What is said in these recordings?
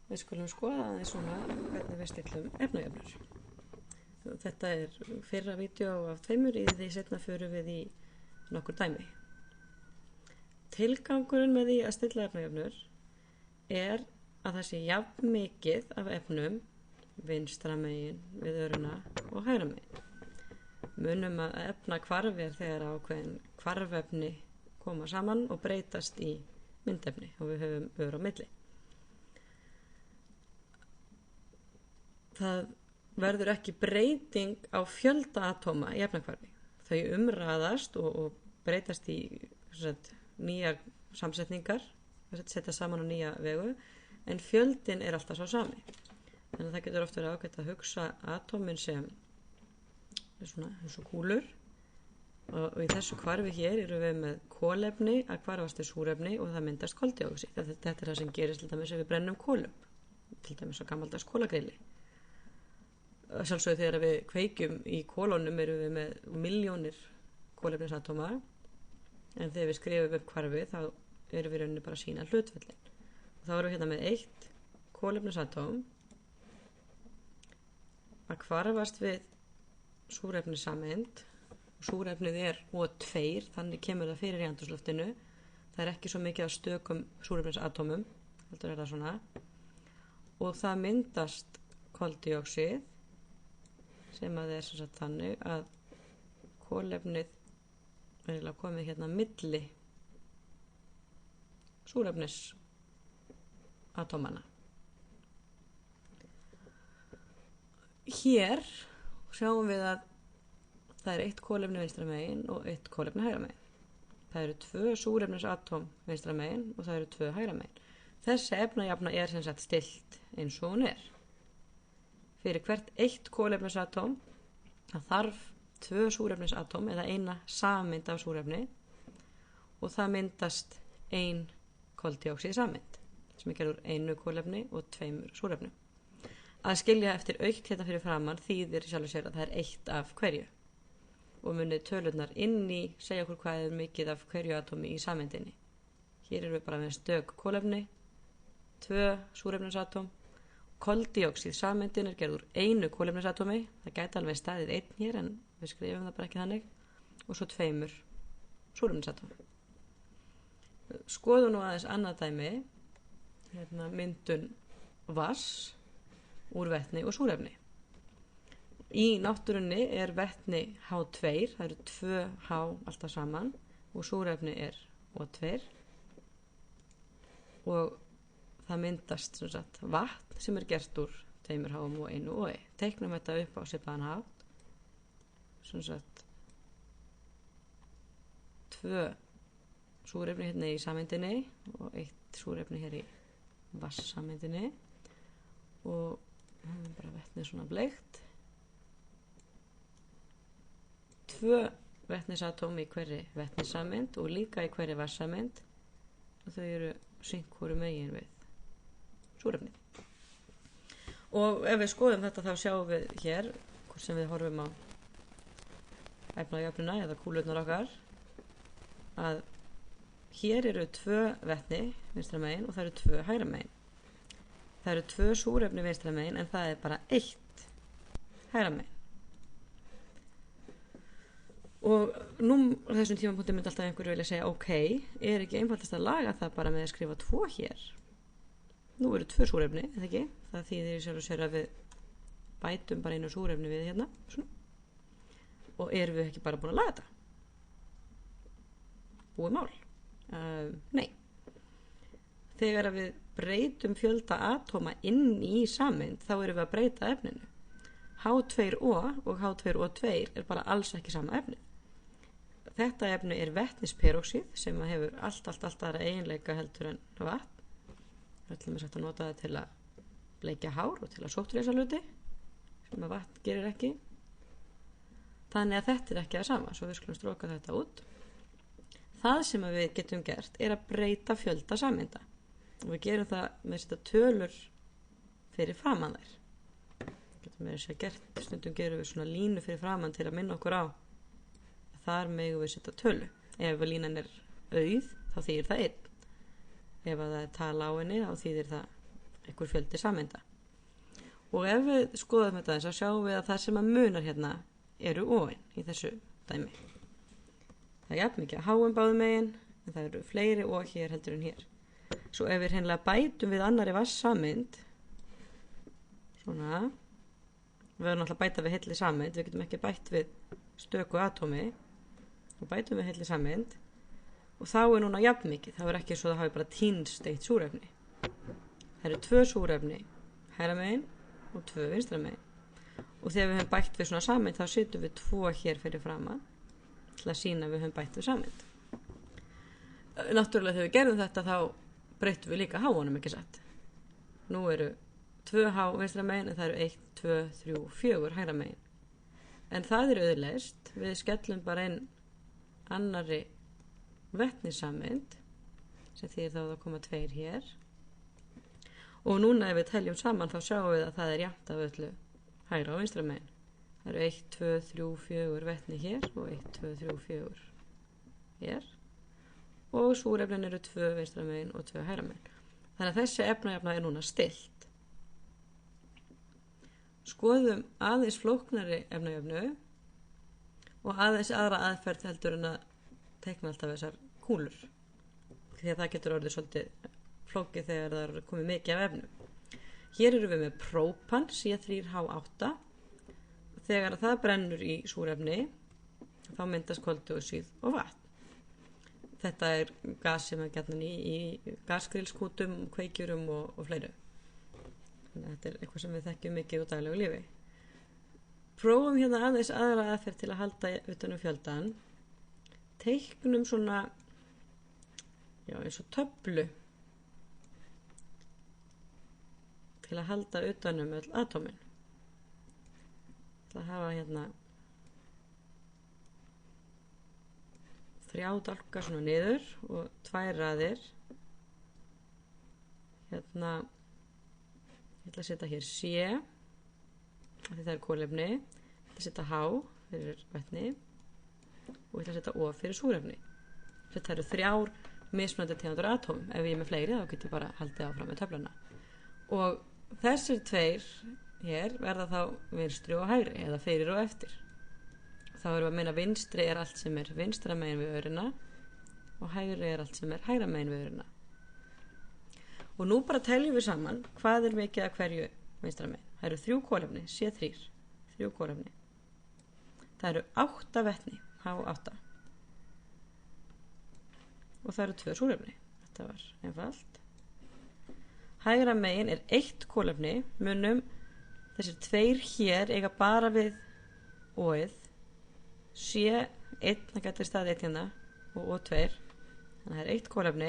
Við skulum skoða aðeins svona hvernig við stillum efnajöfnur. Þetta fyrra vídeo af tveimur, í því seinna förum við í nokkur dæmi. Tilgangurinn með því að stilla efnajöfnur að það sé jafn mikið af efnum vinstra megin við öruna og hægra megin. Munum að efna hvarfi þegar ákveðin hvarfefni koma saman og breytast í myndefni og við höfum ör á milli. Það verður ekki breyting á fjölda atóma í efnahvarfi. Þau umraðast og breytast í nýjar samsetningar, setja saman á nýja vegu, en fjöldin alltaf sá sami. Þannig að það getur oft verið ágætt að hugsa atómin sem svona eins og kúlur, og í þessu hvarfi hér erum við með kolefni að hvarfast til súrefni og það myndast koldíoxíð. Þetta það sem gerist til dæmis ef við brennum kolum, til dæmis á gamaldags kolagrilli. Sjálfsögðu þegar við kveikjum í kolunum erum við með milljónir kolefnisatóma, en þegar við skrifum upp hvarfi þá erum við rauninni bara að sýna hlutföllin. Og þá erum við hérna með 1 kolefnisatóm að hvarfast við súrefnissameind. Súrefnið O2, þannig kemur það fyrir í andrúmsloftinu. Það ekki svo mikið af stökum súrefnisatómum, heldur það svona. Og það myndast koldíoxíð, sem að það sem sagt þannig að kolefnið komið hérna milli súrefnisatómana. Hér sjáum við að það 1 kolefni vinstra megin og 1 kolefni hægra megin. Það 2 súrefnisatóm vinstra megin og það 2 hægra megin. Þessi efnajafna sem sagt stillt eins og hún Fyrir hvert 1 kolefnisatóm það þarf 2 súrefnisatóm eða eina sameind af súrefni og það myndast 1 koldíoxíð sameind sem gerður 1 kolefni og 2 súrefnum. Að skilja eftir aukt hérna fyrir framann þýðir sjálfur sér að það 1 af hverju og munið tölurnar inn í segja okkur hvað mikið af hverju atómi í sameindinni. Hér erum við bara með stök kolefni, 2 súrefnisatóm. Koldíoxíð sameindin gerður 1 kolefnisatómi, það gæti alveg staðið 1 hér en við skrifum það bara ekki þannig, og svo 2 súrefnisatómi. Skoðum nú aðeins annað dæmi, myndun vatns úr vetni og súrefni. Í náttúrunni vetni H2, það 2 H alltaf saman og súrefni O2 og það myndast vatn sem gert úr 2 H-um og 1 OE. Teiknum þetta upp á svipaðan hátt. 2 súrefni hérna í sameindinni og 1 súrefni hér í vatnssameindinni og bara vetnið svona bleikt. 2 vetnisatóm í hverri vetnissameind og líka í hverri vatnssameind og þau synk hvoru megin við súrefni. Og ef við skoðum þetta þá sjáum við hér, hvort sem við horfum á efnajöfnuna eða kúlurnar okkar, að hér 2 vetni vinstra megin og það 2 hægra megin. Það 2 súrefni vinstra megin en það bara 1 hægra megin. Og nú á þessum tímapunkti myndi alltaf einhverju vilja segja ok, ekki einfaldast að laga það bara með að skrifa 2 hér. Nú 2 súrefni, eða ekki? Það þýðir sjálf og sér að við bætum bara 1 súrefni við hérna, svona. Og erum við ekki bara búin að laga þetta? Búið mál? Nei. Þegar við breytum fjölda atóma inn í sameind, þá erum við að breyta efninu. H2O og H2O2 bara alls ekki sama efni. Þetta efni vetnisperóxíð sem hefur allt aðra eiginleika heldur en vatn. Við ætlum að nota það til að bleikja hár og til að sóttleysa hluti sem að vatn gerir ekki. Þannig að þetta ekki það sama, svo við skulum stróka þetta út. Það sem við getum gert að breyta fjölda sameinda og við gerum það með að setja tölur fyrir framan þær. Getum við að gert, stundum gerum við svona línu fyrir framan til að minna okkur á að þar megum við setja tölu. Ef línan auð þá þýðir það 1. Ef það tala á henni þá þýðir það einhver fjöldi sameinda. Og ef við skoðum þetta eins, þá sjáum við að það sem að munar hérna eru óin í þessu dæmi. Það er jafn mikið að háum báðum megin, en það eru fleiri og hér heldur en hér. Svo ef við hreinlega bætum við annarri vatnssameind, svona, við erum alltaf að bæta við heilli sameind, við getum ekki bætt við stöku atómi, og bætum við heilli sameind, og þá er núna jafn mikið, það er ekki svo að það hafi bara týnst eitt súrefni. Það eru 2 súrefni hægra megin og 2 vinstra megin. Og þegar við höfum bætt við svona sameind, þá setjum við 2 hér fyrir framan til að sýna að við höfum bætt við sameind. Náttúrulega þegar við gerðum þetta, þá breyttum við líka háunum, ekki satt. Nú eru 2 há vinstra megin, en það eru 1, 2, 3, 4 hægra megin. En það er auðleyst, við skellum bara inn annarri vetnissameind, sem þýðir þá að það koma 2 hér. Og núna ef við teljum saman, þá sjáum við að það er jafnt af öllu hægra og vinstra megin. Það eru 1, 2, 3, 4 vetni hér og 1, 2, 3, 4 hér. Og súrefnin eru 2 vinstra megin og 2 hægra megin. Þannig að þessi efnajafna er núna stillt. Skoðum aðeins flóknari efnajöfnu og aðeins aðra aðferð heldur en að teikna alltaf þessar kúlur. Því að það getur orðið svolítið flókið þegar það er komið mikið af efnum. Hér eru við með própan, C3H8. Þegar það brennur í súrefni, þá myndast koldíoxíð og vatn. Þetta er gas sem er gjarnan í gasgrillskútum, kveikjurum og fleiru. Þannig að þetta er eitthvað sem við þekkjum mikið úr daglegu lífi. Prófum hérna aðeins aðra aðferð til að halda utan fjöldan. Teiknum svona, eins og töflu til að halda utan öll atómin. Það hafa hérna 3 dálka svona niður og 2 raðir. Hérna, ég ætla að setja hér C, af því það er kolefni. Ég ætla að setja H fyrir vetni og ég ætla að setja O fyrir súrefni. Þetta eru 3 mismunandi tegundir atóm. Ef ég er með fleiri, þá get ég bara haldið áfram með töfluna. Og þessir 2 hér verða þá vinstri og hægri, eða fyrir og eftir. Þá erum við að meina vinstri er allt sem er vinstra megin við örina og hægri er allt sem er hægra megin við örina. Og nú bara teljum við saman hvað er mikið að hverju vinstra megin. Það eru 3 kolefni, C3, 3 kolefni. Það eru 8 vetni, H8. Og það eru 2 súrefni. Þetta var einfalt. Hægra megin er 1 kolefni, munum þessir 2 hér eiga bara við óið. C1, það getur staðið 1 hérna og O2, þannig að það er 1 kolefni.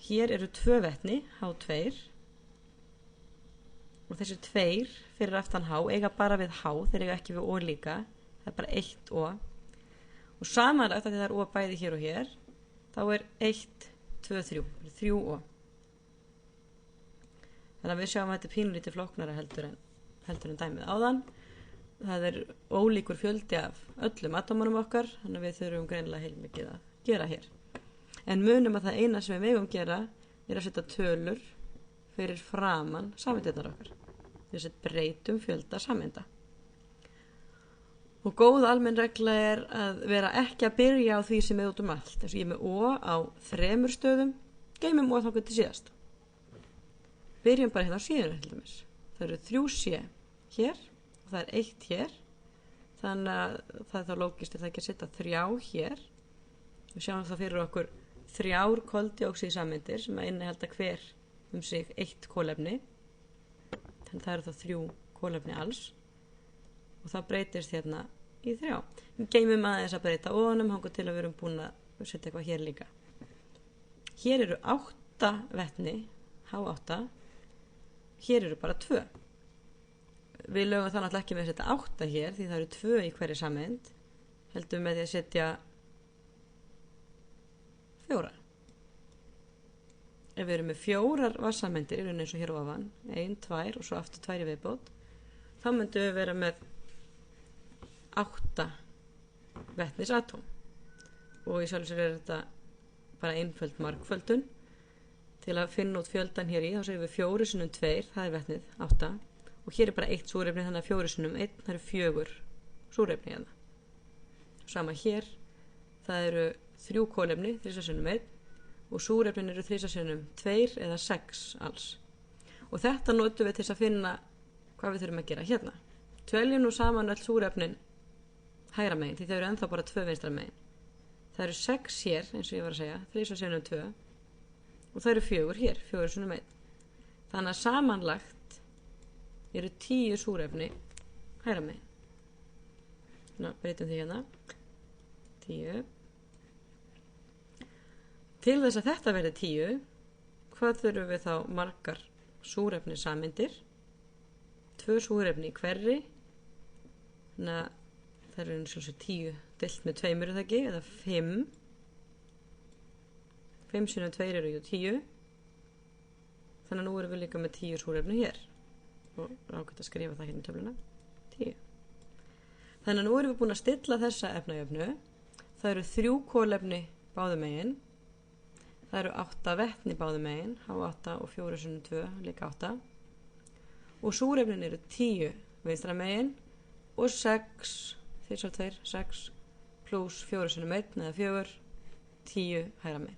Hér eru 2 vetni, H2, og þessir 2 fyrir aftan H eiga bara við H, þeir eiga ekki við O líka, það er bara 1 O. Og samanlagt, af því það er O bæði hér og hér, þá er 1, 2, 3 O. Þannig að við sjáum að þetta er pínlítið flóknara heldur en dæmið áðan. Það er ólíkur fjöldi af öllum atómunum okkar, þannig að við þurfum greinilega heilmikið að gera hér. En munum að það eina sem við megum gera er að setja tölur fyrir framan sameindirnar okkar. Þess að breytum fjölda sameinda. Og góð almenn regla er að vera ekki að byrja á því sem er út allt. Þess að ég er með O á 3 stöðum, geymum O þangað til síðast. Byrjum bara hérna á síðuna til dæmis. Það eru 3C hér. Það er 1 hér, þannig að það er þá lógist er það ekki að setja 3 hér. Við sjáum það fyrir okkur 3 koldíoxíðsameindir sem að innihalda hver sig 1 kolefni. Þannig það eru þá 3 kolefni alls og það breytist hérna í 3. Við geymum aðeins að breyta óanum hanga til að við erum búin að setja eitthvað hér líka. Hér eru 8 vetni, H8. Hér eru bara 2. Við lögum það náttúrulega ekki með að setja 8 hér því það eru 2 í hverju sameind. Heldum með því að setja 4. Ef við erum með 4 vatnssameindir, eins og hér ofan, 1, 2 og svo aftur 2 í viðbót, þá myndum við vera með 8 vetnisatóm. Og í sjálf sér er þetta bara einföld margföldun. til að finna út fjöldan hér í, þá segjum við 4 sinnum 2, það er vetnið, 8, og hér er bara 1 súrefni, þannig að 4 sinnum 1, það eru 4 súrefni hérna. Sama hér, það eru 3 kolefni, 3 sinnum 1, og súrefnin eru 3 sinnum 2 eða 6 alls. Og þetta notum við til að finna hvað við þurfum að gera hérna. Tveljum nú saman öll súrefnin hægra megin, því þau eru ennþá bara 2 vinstra megin. Það eru 6 hér, eins og ég var að segja, 3 sinnum 2, og það eru 4 hér, 4 sinnum 1. Þannig að samanlagt eru 10 súrefni hægra megin. Ná, breytum því hérna. 10. Til þess að þetta verði 10, hvað þurfum við þá margar súrefni sameindir? 2 súrefni í hverri, þannig að það eru eins og 10 deilt með 2 er það ekki, eða 5. 5 sinnum 2 eru 10, þannig að nú erum við líka með 10 súrefni hér, og ágætt að skrifa það hérna í töfluna, 10. Þannig að nú erum við búin að stilla þessa efnajöfnu, það eru 3 kolefni báðum megin, það eru 8 vetni báðum megin, H8 og 4 sinnum 2, líka 8, og súrefnin eru 10 vinstra megin og 6, 3 2, 6, pluss 4 sinnum 1 eða 4, 10 hægra megin.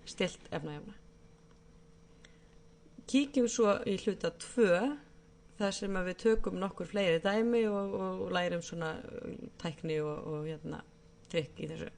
Stilt efnajöfna. Kíkjum svo í hluta 2, þar sem að við tökum nokkur fleiri dæmi og lærum svona tækni og hérna trikk í þessu.